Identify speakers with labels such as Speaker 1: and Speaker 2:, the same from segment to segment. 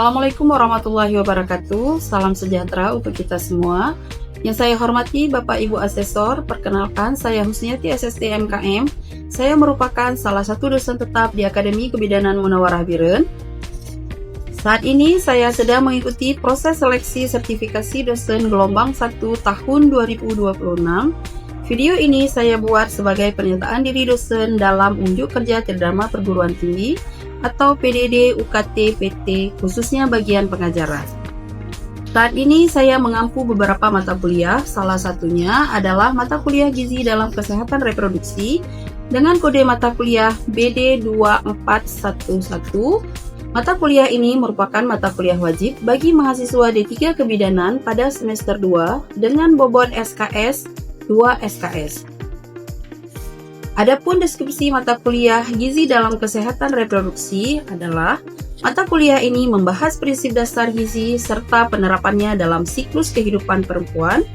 Speaker 1: Assalamualaikum warahmatullahi wabarakatuh. Salam sejahtera untuk kita semua. Yang saya hormati Bapak Ibu Asesor, perkenalkan saya Husniati SST MKM. Saya merupakan salah satu dosen tetap di Akademi Kebidanan Munawarah Biren. Saat ini saya sedang mengikuti proses seleksi sertifikasi dosen gelombang 1 tahun 2026. Video ini saya buat sebagai pernyataan diri dosen dalam unjuk kerja Tridharma Perguruan Tinggi atau PDD UKT PT, khususnya bagian pengajaran. Saat ini saya mengampu beberapa mata kuliah, salah satunya adalah mata kuliah Gizi dalam Kesehatan Reproduksi dengan kode mata kuliah BD 2411. Mata kuliah ini merupakan mata kuliah wajib bagi mahasiswa D3 Kebidanan pada semester 2 dengan bobot SKS 2 SKS. Adapun deskripsi mata kuliah Gizi dalam Kesehatan Reproduksi adalah mata kuliah ini membahas prinsip dasar gizi serta penerapannya dalam siklus kehidupan perempuan,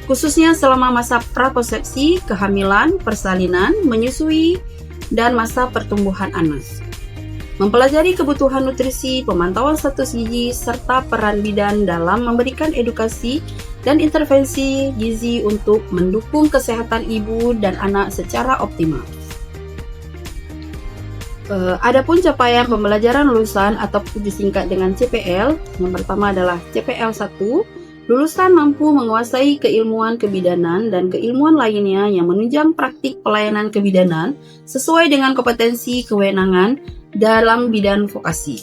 Speaker 1: khususnya selama masa prakonsepsi, kehamilan, persalinan, menyusui, dan masa pertumbuhan anak. Mempelajari kebutuhan nutrisi, pemantauan status gizi, serta peran bidan dalam memberikan edukasi dan intervensi gizi untuk mendukung kesehatan ibu dan anak secara optimal. Adapun capaian pembelajaran lulusan atau disingkat dengan CPL, yang pertama adalah CPL 1, lulusan mampu menguasai keilmuan kebidanan dan keilmuan lainnya yang menunjang praktik pelayanan kebidanan sesuai dengan kompetensi kewenangan dalam bidang vokasi.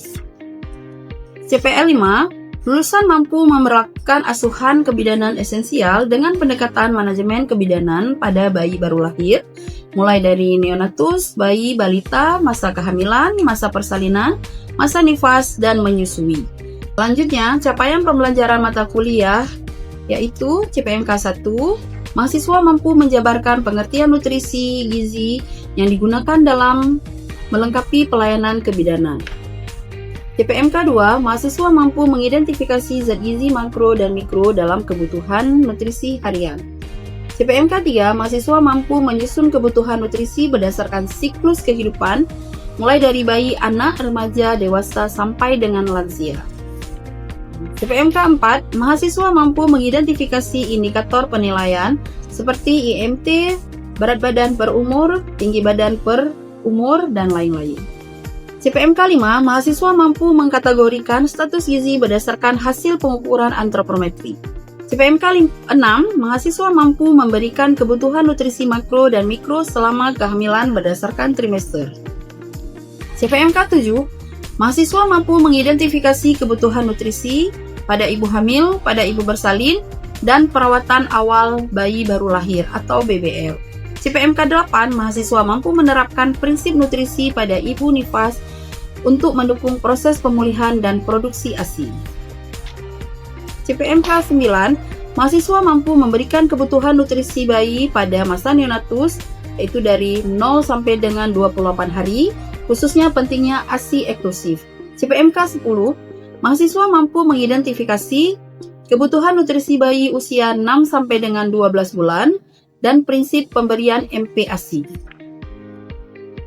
Speaker 1: CPL 5, lulusan mampu memperlakukan asuhan kebidanan esensial dengan pendekatan manajemen kebidanan pada bayi baru lahir, mulai dari neonatus, bayi balita, masa kehamilan, masa persalinan, masa nifas, dan menyusui. Selanjutnya, capaian pembelajaran mata kuliah yaitu CPMK 1, mahasiswa mampu menjabarkan pengertian nutrisi gizi yang digunakan dalam melengkapi pelayanan kebidanan. CPMK 2, mahasiswa mampu mengidentifikasi zat gizi makro dan mikro dalam kebutuhan nutrisi harian. CPMK 3, mahasiswa mampu menyusun kebutuhan nutrisi berdasarkan siklus kehidupan, mulai dari bayi, anak, remaja, dewasa, sampai dengan lansia. CPMK 4, mahasiswa mampu mengidentifikasi indikator penilaian seperti IMT, berat badan per umur, tinggi badan per umur, dan lain-lain. CPMK 5, mahasiswa mampu mengkategorikan status gizi berdasarkan hasil pengukuran antropometri. CPMK 6, mahasiswa mampu memberikan kebutuhan nutrisi makro dan mikro selama kehamilan berdasarkan trimester. CPMK 7, mahasiswa mampu mengidentifikasi kebutuhan nutrisi pada ibu hamil, pada ibu bersalin, dan perawatan awal bayi baru lahir atau BBL. CPMK 8, mahasiswa mampu menerapkan prinsip nutrisi pada ibu nifas untuk mendukung proses pemulihan dan produksi ASI. CPMK 9, mahasiswa mampu memberikan kebutuhan nutrisi bayi pada masa neonatus, yaitu dari 0 sampai dengan 28 hari, khususnya pentingnya ASI eksklusif. CPMK 10, mahasiswa mampu mengidentifikasi kebutuhan nutrisi bayi usia 6 sampai dengan 12 bulan, dan prinsip pemberian MPASI.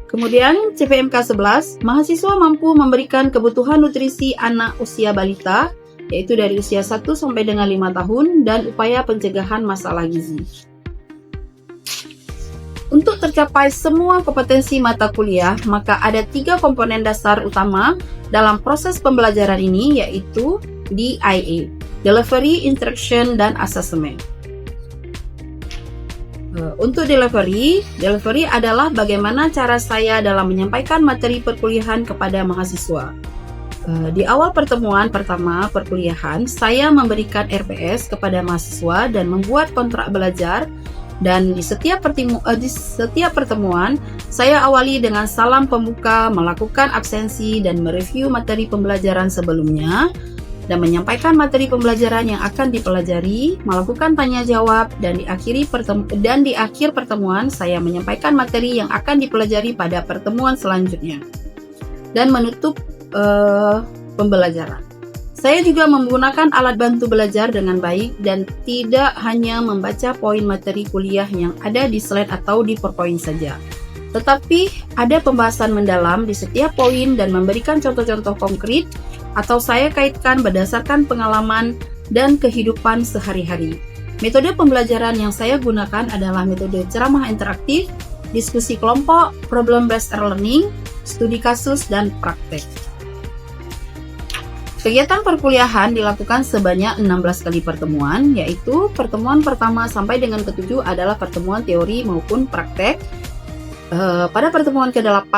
Speaker 1: Kemudian CPMK 11, mahasiswa mampu memberikan kebutuhan nutrisi anak usia balita, yaitu dari usia 1 sampai dengan 5 tahun, dan upaya pencegahan masalah gizi. Untuk tercapai semua kompetensi mata kuliah, maka ada 3 komponen dasar utama dalam proses pembelajaran ini, yaitu DIA, Delivery, Instruction, dan Assessment. Untuk delivery adalah bagaimana cara saya dalam menyampaikan materi perkuliahan kepada mahasiswa. Di awal pertemuan pertama perkuliahan, saya memberikan RPS kepada mahasiswa dan membuat kontrak belajar, dan di setiap pertemuan, saya awali dengan salam pembuka, melakukan absensi, dan mereview materi pembelajaran sebelumnya, dan menyampaikan materi pembelajaran yang akan dipelajari, melakukan tanya jawab, dan di akhir pertemuan saya menyampaikan materi yang akan dipelajari pada pertemuan selanjutnya dan menutup pembelajaran. Saya juga menggunakan alat bantu belajar dengan baik dan tidak hanya membaca poin materi kuliah yang ada di slide atau di PowerPoint saja, tetapi ada pembahasan mendalam di setiap poin dan memberikan contoh-contoh konkret atau saya kaitkan berdasarkan pengalaman dan kehidupan sehari-hari. Metode pembelajaran yang saya gunakan adalah metode ceramah interaktif, diskusi kelompok, problem-based learning, studi kasus, dan praktek. Kegiatan perkuliahan dilakukan sebanyak 16 kali pertemuan, yaitu pertemuan pertama sampai dengan ke-7 adalah pertemuan teori maupun praktek. Pada pertemuan ke-8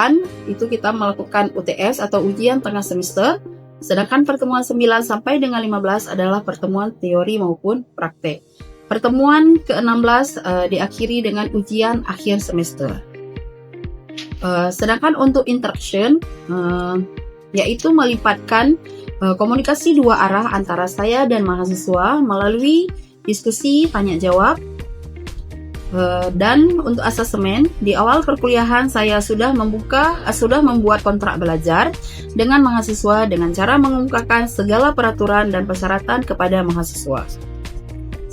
Speaker 1: itu kita melakukan UTS atau ujian tengah semester, sedangkan pertemuan 9 sampai dengan 15 adalah pertemuan teori maupun praktek. Pertemuan ke-16 diakhiri dengan ujian akhir semester. Sedangkan untuk interaction, yaitu melibatkan komunikasi dua arah antara saya dan mahasiswa melalui diskusi tanya jawab. Dan untuk asesmen, di awal perkuliahan saya sudah membuat kontrak belajar dengan mahasiswa dengan cara mengungkapkan segala peraturan dan persyaratan kepada mahasiswa.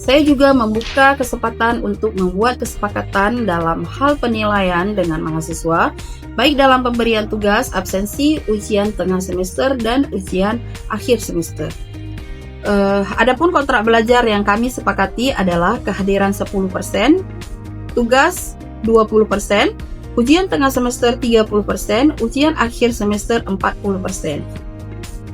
Speaker 1: Saya juga membuka kesempatan untuk membuat kesepakatan dalam hal penilaian dengan mahasiswa, baik dalam pemberian tugas, absensi, ujian tengah semester, dan ujian akhir semester. Adapun kontrak belajar yang kami sepakati adalah kehadiran 10%, tugas 20%, ujian tengah semester 30%, ujian akhir semester 40%.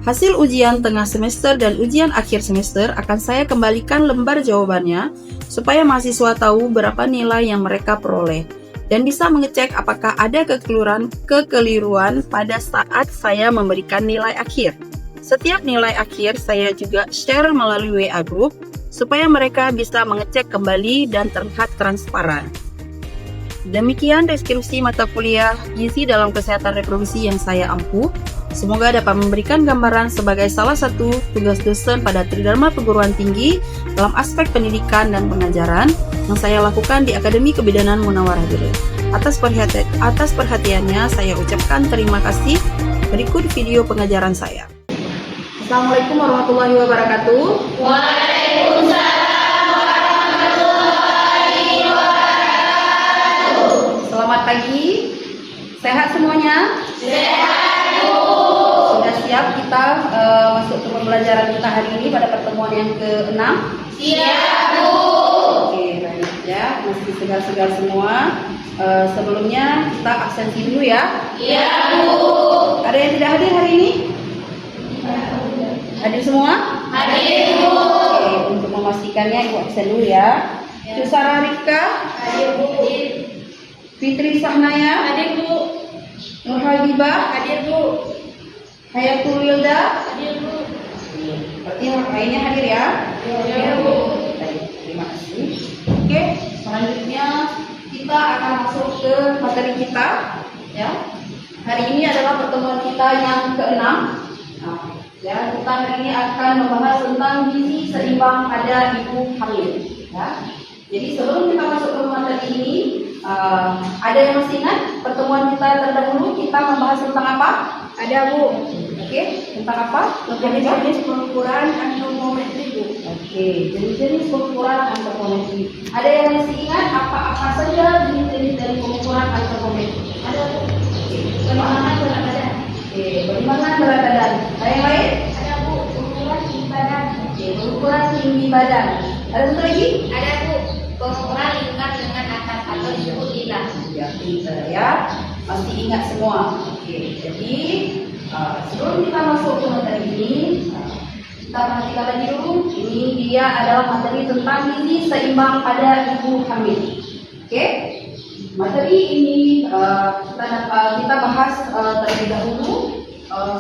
Speaker 1: Hasil ujian tengah semester dan ujian akhir semester akan saya kembalikan lembar jawabannya supaya mahasiswa tahu berapa nilai yang mereka peroleh dan bisa mengecek apakah ada kekeliruan pada saat saya memberikan nilai akhir. Setiap nilai akhir saya juga share melalui WA Group supaya mereka bisa mengecek kembali dan terlihat transparan. Demikian deskripsi mata kuliah gizi dalam kesehatan reproduksi yang saya ampuh. Semoga dapat memberikan gambaran sebagai salah satu tugas dosen pada Tridharma Perguruan Tinggi dalam aspek pendidikan dan pengajaran yang saya lakukan di Akademi Kebidanan Munawarah Diri. Atas perhatiannya saya ucapkan terima kasih. Berikut video pengajaran saya. Assalamualaikum warahmatullahi wabarakatuh.
Speaker 2: Waalaikumsalam warahmatullahi wabarakatuh.
Speaker 1: Selamat pagi. Sehat semuanya?
Speaker 2: Sehat.
Speaker 1: Sudah siap kita masuk ke pembelajaran kita hari ini pada pertemuan yang ke-6?
Speaker 2: Siap, Bu.
Speaker 1: Oke, baik ya. Masih segar-segar semua. Sebelumnya kita absensi dulu ya.
Speaker 2: Iya, Bu.
Speaker 1: Ada yang tidak hadir hari ini? Hadir semua?
Speaker 2: Hadir, Bu.
Speaker 1: Oke, untuk memastikannya Ibu absen dulu ya. Susara Rifka,
Speaker 2: Hadir, Bu.
Speaker 1: Fitri Sahnaya,
Speaker 2: Hadir, Bu.
Speaker 1: Nur Habibah,
Speaker 2: Hadir, Bu.
Speaker 1: Hayatul Wilda.
Speaker 2: Hadir, Bu.
Speaker 1: Berarti yang lainnya hadir ya?
Speaker 2: Iya, Bu.
Speaker 1: Baik, terima kasih. Oke, selanjutnya kita akan masuk ke materi kita. Ya, hari ini adalah pertemuan kita yang ke-6. Nah, ya, kita hari ini akan membahas tentang gizi seimbang pada ibu hamil. Ya, jadi sebelum kita masuk ke materi ini, ada yang masih ingat pertemuan kita terdahulu kita membahas tentang apa?
Speaker 2: Ada, Bu.
Speaker 1: Oke, tentang apa?
Speaker 2: Jenis pengukuran antropometri, Bu.
Speaker 1: Oke, jenis-jenis pengukuran antropometri. Ada yang masih ingat apa-apa saja jenis-jenis dari pengukuran antropometri? Ada. Oke,
Speaker 2: Penimbangan berat badan.
Speaker 1: Oke, penimbangan berat badan. Ada yang lain?
Speaker 2: Ada, Bu. Pengukuran tinggi badan.
Speaker 1: Oke, pengukuran tinggi badan. Ada satu lagi?
Speaker 2: Ada, Bu. Pengukuran lingkar dengan atas atau disebut lidah.
Speaker 1: Ya, pintar ya. Masih ingat semua. Oke, jadi sebelum kita masuk ke materi ini, kita perhatikan lagi dulu. Ini dia adalah materi tentang gizi seimbang pada ibu hamil. Oke, materi ini kita bahas terlebih dahulu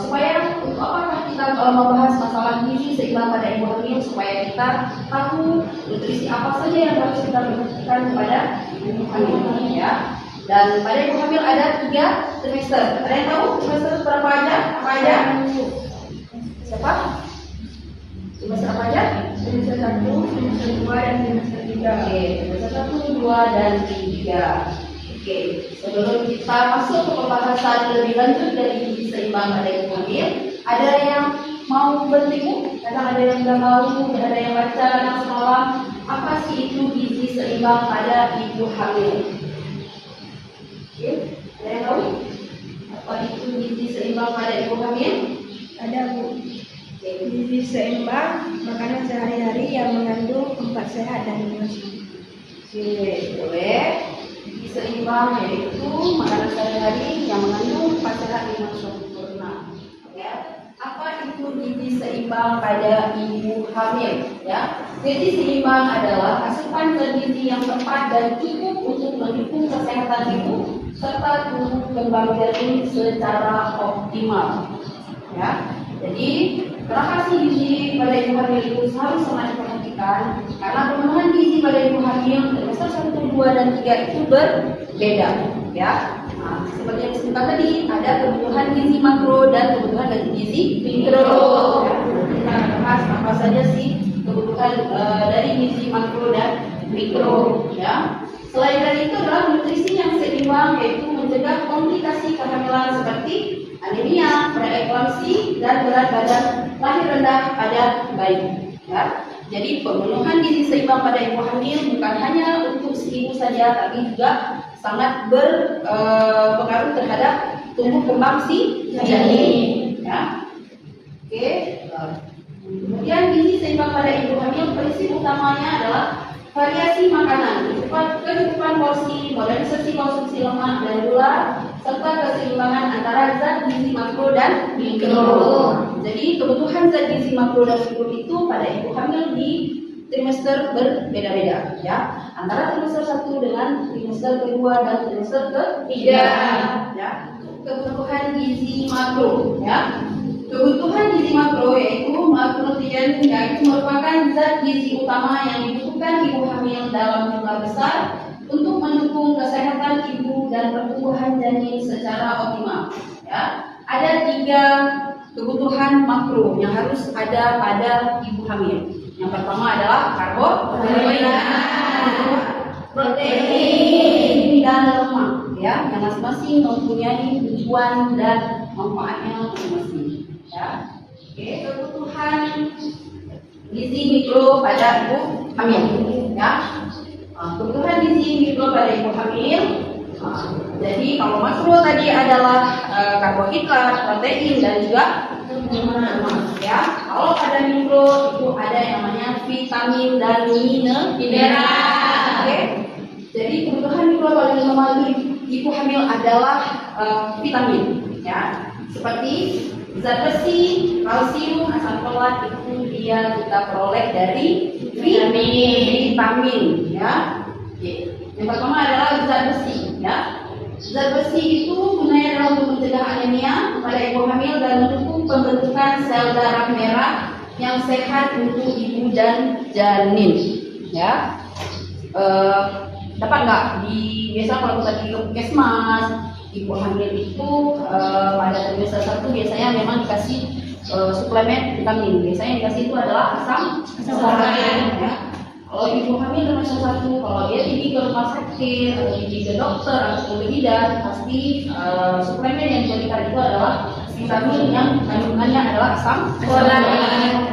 Speaker 1: supaya untuk apakah kita membahas masalah gizi seimbang pada ibu hamil supaya kita tahu nutrisi apa saja yang harus kita berikan kepada ibu hamil ya. Dan pada ibu hamil ada 3 trimester. Ada yang tahu trimester berapa aja? Apa aja? Siapa? Trimester apa aja?
Speaker 2: Trimester 1, trimester 2, dan trimester 3.
Speaker 1: Oke, trimester 1, 2, dan 3. Oke, sebelum kita masuk ke pembahasan lebih lanjut dari gizi seimbang pada ibu hamil, ada yang mau bertemu? Kadang ada yang sudah tahu, ada yang baca kadang semalam. Apa sih itu gizi seimbang pada ibu hamil? Oke, ada yang tahu apa itu gizi seimbang pada ibu hamil?
Speaker 2: Ada, Bu.
Speaker 3: Gizi seimbang, makanan sehari-hari yang mengandung 4 sehat dan 5 sempurna.
Speaker 1: Oke, boleh. Gizi seimbang yaitu makanan sehari-hari yang mengandung 4 sehat 5 sempurna. Ya. Apa itu gizi seimbang pada ibu hamil? Ya. Gizi seimbang adalah asupan zat gizi yang tepat dan cukup untuk mendukung kesehatan ibu serta tumbuh kembang janin secara optimal. Ya. Jadi, relasi gizi pada ibu hamil itu harus sangat diperhatikan karena pemenuhan gizi pada ibu hamil trimester 1, 2, dan 3 itu berbeda, ya. Nah, seperti yang disebutkan tadi, ada kebutuhan gizi makro dan kebutuhan gizi mikro. Ya, kita bahas apa saja sih kebutuhan dari gizi makro dan mikro, ya. Selain dari itu adalah nutrisi yang seimbang, yaitu mencegah komplikasi kehamilan seperti anemia, preeklamsi, dan berat badan lahir rendah pada bayi. Ya. Jadi pemenuhan gizi seimbang pada ibu hamil bukan hanya untuk si ibu saja, tapi juga sangat berpengaruh terhadap tumbuh kembang si janin. Ya. Oke. Kemudian gizi seimbang pada ibu hamil prinsip utamanya adalah variasi makanan, kecukupan porsi, modernisasi konsumsi lemak dan gula, serta keseimbangan antara zat gizi makro dan mikro. Jadi kebutuhan zat gizi makro dan mikro itu pada ibu hamil di trimester berbeda-beda, ya. Antara trimester 1 dengan trimester kedua dan trimester ketiga, ya. Kebutuhan gizi makro, ya. Kebutuhan gizi makro yaitu makronutrien, yaitu merupakan zat gizi utama yang dibutuhkan ibu hamil dalam jumlah besar untuk mendukung kesehatan ibu dan pertumbuhan janin secara optimal. Ya, ada 3 kebutuhan makro yang harus ada pada ibu hamil. Yang pertama adalah karbohidrat, protein, dan lemak. Ya, yang masing-masing mempunyai tujuan dan manfaatnya masing-masing. Ya. Oke, kebutuhan gizi mikro pada ibu hamil. Ya. Kebutuhan gizi mikro pada ibu hamil. Jadi kalau makro tadi adalah karbohidrat, protein, dan juga lemak. Ya. Kalau pada mikro itu ada yang namanya vitamin dan mineral. Oke. Jadi kebutuhan mikro paling utama ibu hamil adalah vitamin. Ya. Seperti zat besi, kalsium, asam folat itu dia kita peroleh dari vitamin, ya. Oke. Yang pertama adalah zat besi, ya. Zat besi itu gunanya adalah untuk mencegah anemia pada ibu hamil dan mendukung pembentukan sel darah merah yang sehat untuk ibu dan janin, ya. Dapat nggak biasa kalau kita di puskesmas ibu hamil itu pada trimester 1 biasanya memang dikasih suplemen vitamin. Biasanya yang dikasih itu adalah asam folat. Ya. Kalau ibu hamil trimester 1, kalau dia pergi ke rumah sakit atau pergi ke dokter atau ke bidan, pasti suplemen yang diberikan itu adalah vitamin yang kandungannya adalah asam folat.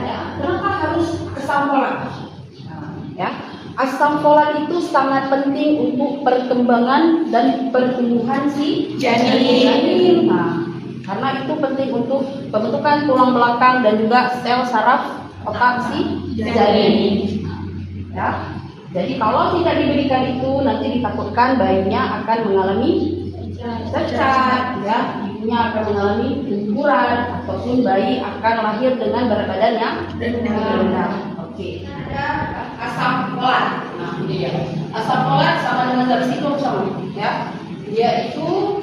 Speaker 1: Ya. Kenapa harus asam folat? Ya. Asam folat itu sangat penting untuk perkembangan dan pertumbuhan si janin. Nah, karena itu penting untuk pembentukan tulang belakang dan juga sel saraf otak si janin. Ya. Jadi kalau tidak diberikan itu nanti ditakutkan bayinya akan mengalami cacat, ya, ibunya akan mengalami keguguran ataupun bayi akan lahir dengan berat badan yang rendah. Oke. Ada asam folat. Nah, ini dia. Asam folat sama dengan zat besi itu sama, ya. Dia itu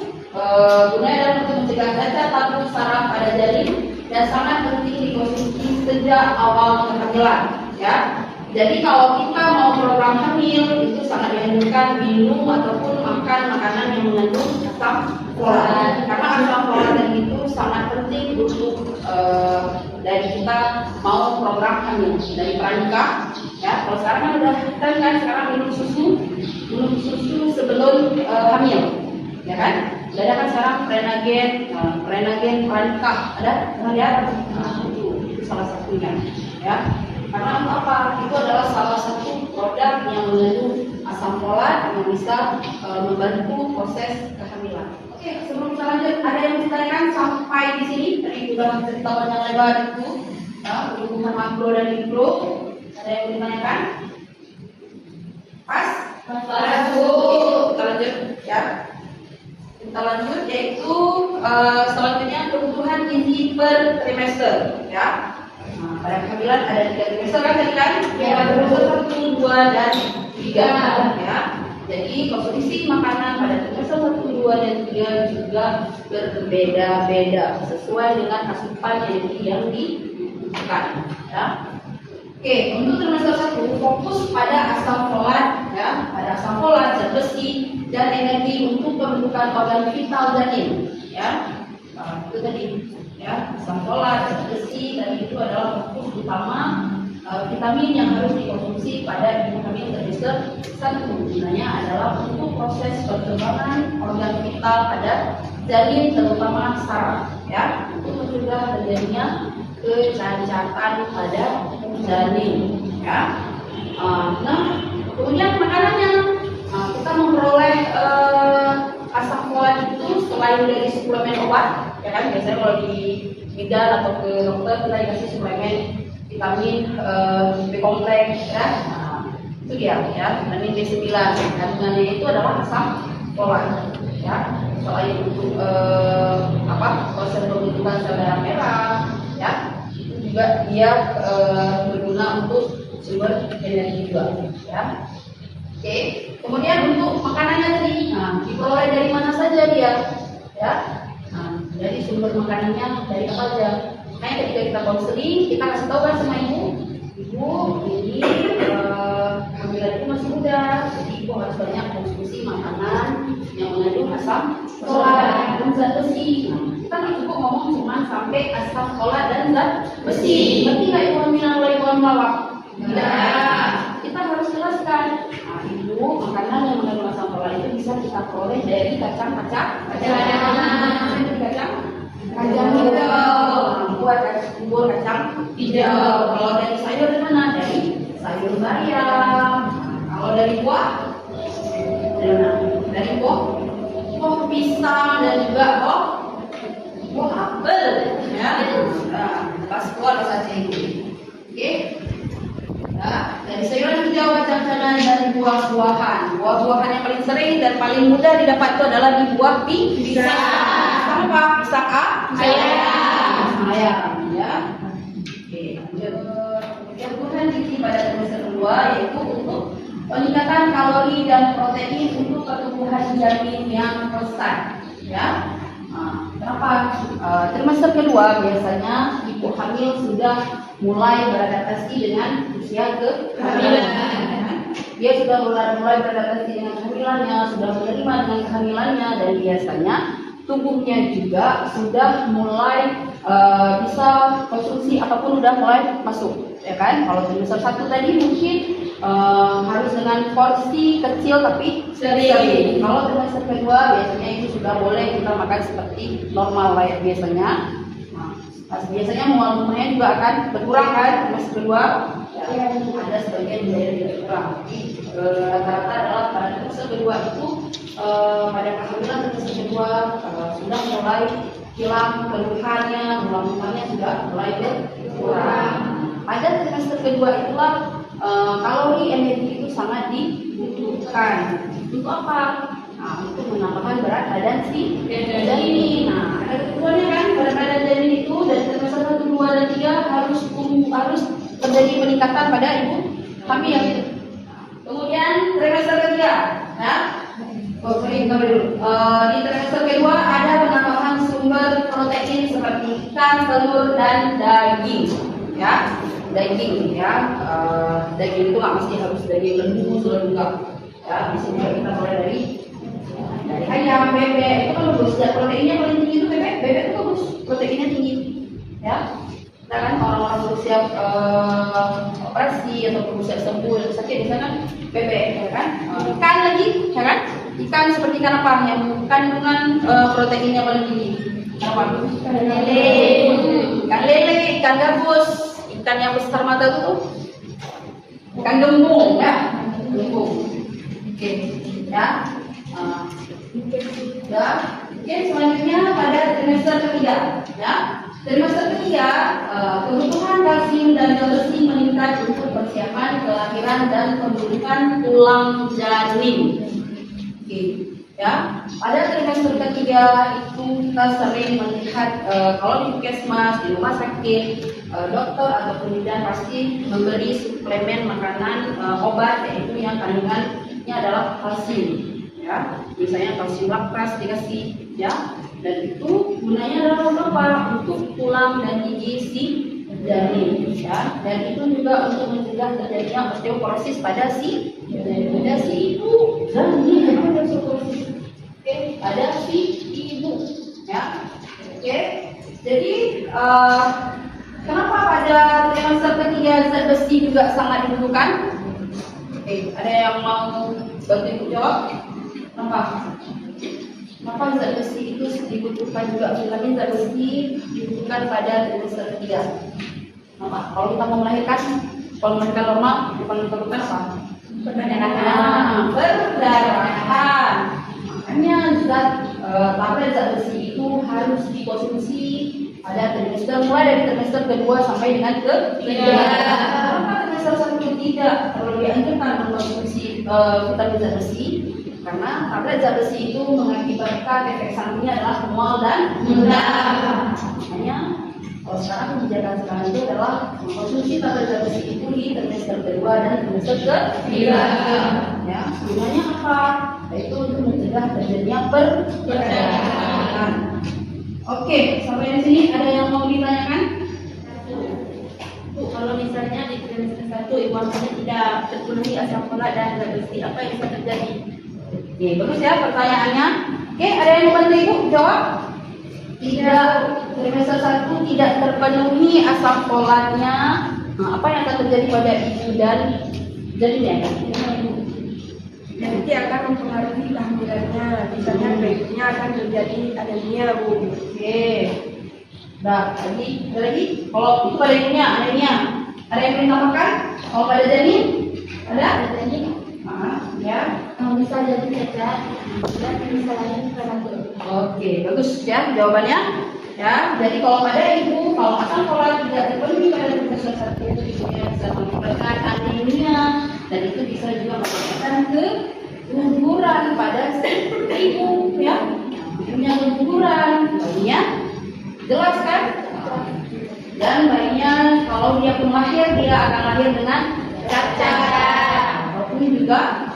Speaker 1: gunanya untuk mencegah cacat tabung saraf pada janin dan sangat penting dikonsumsi sejak awal kehamilan, ya. Jadi kalau kita mau program hamil itu sangat dianjurkan minum ataupun makan makanan yang mengandung asam folat karena asam folat itu sangat penting untuk dari kita mau program hamil dari pranikah. Ya, kalau sekarang kan udah tren kan sekarang minum susu sebelum hamil, ya kan? Udah ada kan sekarang prenagen pranikah ada, lihat? Nah, itu salah satunya, ya. Karena apa? Itu adalah salah satu produk yang mengandung asam folat yang bisa membantu proses kehamilan. Oke, sebelum kita lanjut, ada yang ditanyakan sampai di sini? Tadi sudah cerita panjang lebar itu. Ya, pertumbuhan makro dan mikro. Ada yang ditanyakan? Pas? Kita lanjut ya. Kita lanjut yaitu selanjutnya kebutuhan gizi per trimester ya. Nah, pada kehamilan ada 3 trimester kan tadi kan?
Speaker 2: Ya.
Speaker 1: Trimester 1, 2, dan 3 ya. Jadi komposisi makanan pada trimester 1, 2, dan 3 juga berbeda-beda sesuai dengan asupan yang dibutuhkan ya. Oke, untuk trimester 1 fokus pada asam folat ya, pada asam folat, zat besi dan energi untuk pembentukan organ vital janin ya. Nah, itu tadi ya, asam folat, zat besi dan itu adalah fokus utama vitamin yang harus dikonsumsi pada ibu hamil trimester 1. Gunanya adalah untuk proses perkembangan organ vital pada janin terutama saraf ya, untuk mencegah terjadinya kecacatan pada janin ya. Nah, kemudian makanannya kita memperoleh asam folat itu selain dari suplemen obat ya kan, biasanya kalau di bidan atau ke dokter kita dikasih suplemen vitamin B kompleks ya. Nah, itu dia ya, vitamin B9 kandungannya itu adalah asam folat ya, selain untuk proses pembentukan sel darah merah ya, itu juga dia berguna untuk sumber energi juga ya. Oke, kemudian untuk makanannya tadi, diperoleh dari mana saja dia ya. Nah, jadi sumber makanannya dari apa aja. Makanya ketika kita konseling, kita kasih tahu kan sama ibu ini kehamilan itu masih muda, jadi ibu harus banyak konsumsi makanan yang mengandung asam folat dan zat besi. Kita nggak cukup ngomong cuma sampai asam folat dan zat besi. Berarti nggak ibu hamilan oleh ibu melawak? Tidak. Kita harus jelaskan. Ibu makanan yang mengandung asam folat itu bisa kita peroleh dari kacang-kacang. Kacang hijau, buat bubur kacang hijau. Kalau dari sayur dari mana? Dari sayur bayam. Kalau dari buah, dari buah pisang dan juga buah apel. Ya, pas buah saja ini. Oke. Nah, dari sayuran hijau, kacang-kacangan dan buah-buahan. Buah-buahan yang paling sering dan paling mudah didapat itu adalah di buah pisang. Apa? Pisang ayam ya. Oke, lanjut. Kebutuhan gizi pada trimester kedua yaitu untuk peningkatan kalori dan protein untuk pertumbuhan janin yang besar ya. Kenapa? Trimester kedua biasanya ibu hamil sudah mulai beradaptasi dengan usia kehamilan. Dia sudah mulai beradaptasi dengan kehamilannya, sudah menerima dengan kehamilannya, dan biasanya tubuhnya juga sudah mulai bisa konsumsi apapun udah mulai masuk, ya kan? Kalau trimester 1 tadi mungkin harus dengan porsi kecil tapi sering. Kalau trimester kedua biasanya itu sudah boleh kita makan seperti normal lah ya biasanya. Biasanya mual-mualnya juga akan berkurang kan trimester kedua. Ya, ada sebagian juga yang tidak berkurang. Jadi rata-rata adalah pada trimester kedua itu pada kehamilan trimester kedua sudah mulai hilang keluhannya, mual-mualnya sudah mulai berkurang. Pada trimester kedua itulah kalori energi itu sangat dibutuhkan. Untuk apa? Untuk menambahkan berat badan si janin. Ada ketentuannya kan, berat badan janin itu dari trimester 1, 2, dan 3 harus terjadi peningkatan pada ibu hamil. Kemudian trimester ketiga, ya. Di trimester kedua ada penambahan sumber protein seperti ikan, telur, dan daging, ya. Daging, ya. Daging itu nggak mesti harus daging lembu, juga, ya. Di sini kita mulai dari ayam, bebek, itu kan bagus. Dan proteinnya paling tinggi itu bebek itu bagus, proteinnya tinggi, ya. Kita kan orang-orang berusia operasi atau berusia sembuh sakit di sana bebek, ya kan. Ikan lagi, ya kan. Ikan seperti ikan apa yang kandungan proteinnya paling tinggi? Apa? Ikan lele, ikan gabus, ikan yang besar mata itu tuh ikan gembung, ya. Gembung. Oke, ya. Oke, selanjutnya pada trimester ketiga, ya. Trimester ketiga, kebutuhan kalsium dan zat besi meningkat untuk persiapan kelahiran dan pembentukan tulang janin. Oke, ya. Pada trimester ketiga itu kita sering melihat kalau di puskesmas, di rumah sakit, dokter ataupun bidan pasti memberi suplemen makanan obat yaitu yang kandungannya adalah kalsium. Ya, misalnya kalsium laktas dikasih, ya, dan itu gunanya adalah untuk apa? Untuk tulang dan gigi si janin, ya, dan itu juga untuk mencegah terjadinya osteoporosis pada si ibu janin, ada osteoporosis, oke, pada si ibu, ya, oke, jadi kenapa pada trimester ketiga zat besi juga sangat dibutuhkan? Oke, ada yang mau bantu ibu jawab? Kenapa zat besi itu dibutuhkan juga? Vitamin zat besi dibutuhkan pada trimester ketiga. Kenapa? Kalau kita mau melahirkan normal, bukan diperlukan apa? Perdarahan. Makanya tablet zat besi itu harus dikonsumsi pada trimester, mulai dari trimester kedua sampai dengan ketiga. Kenapa trimester satu tidak perlu dianjurkan mengkonsumsi vitamin zat besi? Karena tablet zat besi itu mengakibatkan efek sampingnya adalah mual dan mudah. Makanya kalau sekarang kebijakan sekarang itu adalah mengkonsumsi tablet zat besi itu di trimester kedua dan trimester ketiga. Ya, gunanya apa? Yaitu untuk mencegah terjadinya perdarahan. Oke, sampai di sini ada yang mau ditanyakan?
Speaker 2: Bu, kalau misalnya di trimester 1 ibu hamilnya tidak terpenuhi asam folat dan zat besi, apa yang bisa terjadi?
Speaker 1: Oke, bagus ya pertanyaannya. Oke, ada yang mau bantu ibu jawab? Tidak, trimester 1 tidak terpenuhi asam folatnya. Nah, apa yang akan terjadi pada ibu dan janinnya?
Speaker 3: Nanti akan mempengaruhi kehamilannya. Misalnya bayinya akan terjadi anemia, Bu.
Speaker 1: Oke. Nah, ada lagi? Kalau itu pada ibunya, anemia. Ada yang ingin tambahkan? Kalau pada janin? Ada?
Speaker 2: Janin
Speaker 1: Ya.
Speaker 2: bisa jadi cacat dan bisa lahir prematur.
Speaker 1: Oke, bagus ya jawabannya. Ya, jadi kalau pada ibu, kalau asam folat tidak terpenuhi pada trimester 1 itu ibunya bisa mengakibatkan anemia dan itu bisa juga mengakibatkan keguguran pada ibu, ya. Ibunya keguguran, bayinya jelas kan? Dan bayinya kalau dia pun lahir, dia akan lahir dengan cacat. Ataupun juga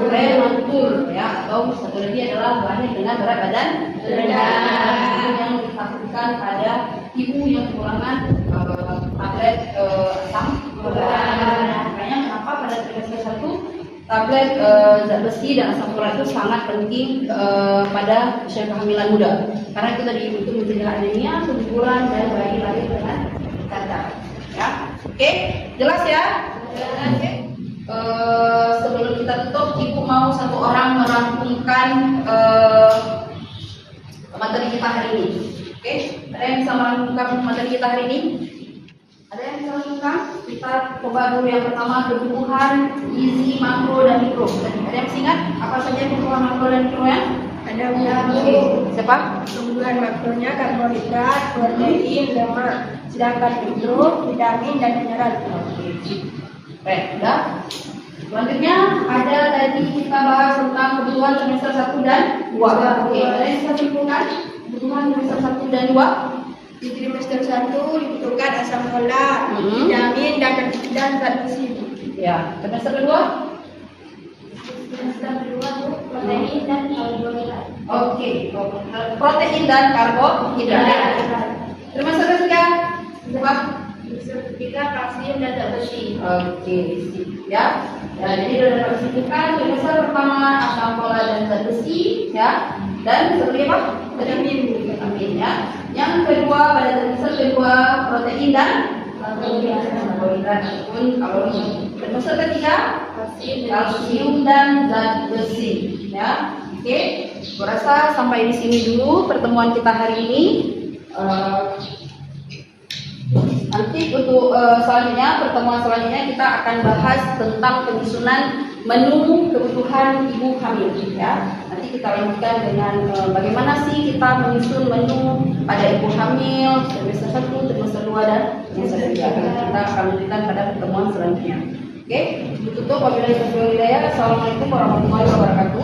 Speaker 1: prematur, ya, atau satu lagi adalah lahir dengan berat badan rendah yang ditakutkan pada ibu yang kekurangan tablet asam folat. Makanya kenapa pada trimester 1 tablet zat besi dan asam folat itu sangat penting pada usia kehamilan muda, karena itu tadi untuk mencegah anemia, keguguran dan bayi lahir dengan cacat. Ya, oke, jelas ya? Oke. Sebelum kita tutup, ibu mau satu orang merampungkan materi kita hari ini. Oke, ada yang bisa merampungkan materi kita hari ini? Ada yang bisa merampungkan? Kita coba dulu yang pertama, kebutuhan gizi makro dan mikro. Ada yang masih ingat apa saja kebutuhan makro dan mikro ya?
Speaker 3: Ada udah,
Speaker 1: Oke, siapa?
Speaker 3: kebutuhan makronya karbohidrat, protein, lemak. Sedangkan mikro, vitamin dan mineral.
Speaker 1: Baik, udah. Selanjutnya ada tadi kita bahas tentang kebutuhan trimester 1 dan 2. Oke, ada yang bisa simpulkan kebutuhan trimester 1 dan 2?
Speaker 3: Di trimester 1 dibutuhkan asam folat, vitamin dan zat besi.
Speaker 1: Ya, trimester kedua?
Speaker 2: Trimester kedua Bu, protein dan karbohidrat.
Speaker 1: Oke, protein dan karbohidrat. Trimester ketiga? Coba.
Speaker 2: Trimester ketiga kalsium dan zat besi.
Speaker 1: Oke, sip ya. Ya, jadi sudah dapat disebutkan trimester pertama asam folat dan zat besi, ya. Dan seperti apa? Vitamin ya. Yang kedua pada trimester kedua protein dan karbohidrat ataupun kalori. Trimester ketiga kalsium dan zat besi, ya. Oke, gua rasa sampai di sini dulu pertemuan kita hari ini. Nanti untuk pertemuan selanjutnya kita akan bahas tentang penyusunan menu kebutuhan ibu hamil ya. Nanti kita lanjutkan dengan bagaimana sih kita menyusun menu pada ibu hamil trimester 1, trimester 2 dan trimester 3. Kita akan lanjutkan pada pertemuan selanjutnya. Oke, ditutup wabillahi taufiq wal hidayah. Assalamualaikum warahmatullahi wabarakatuh.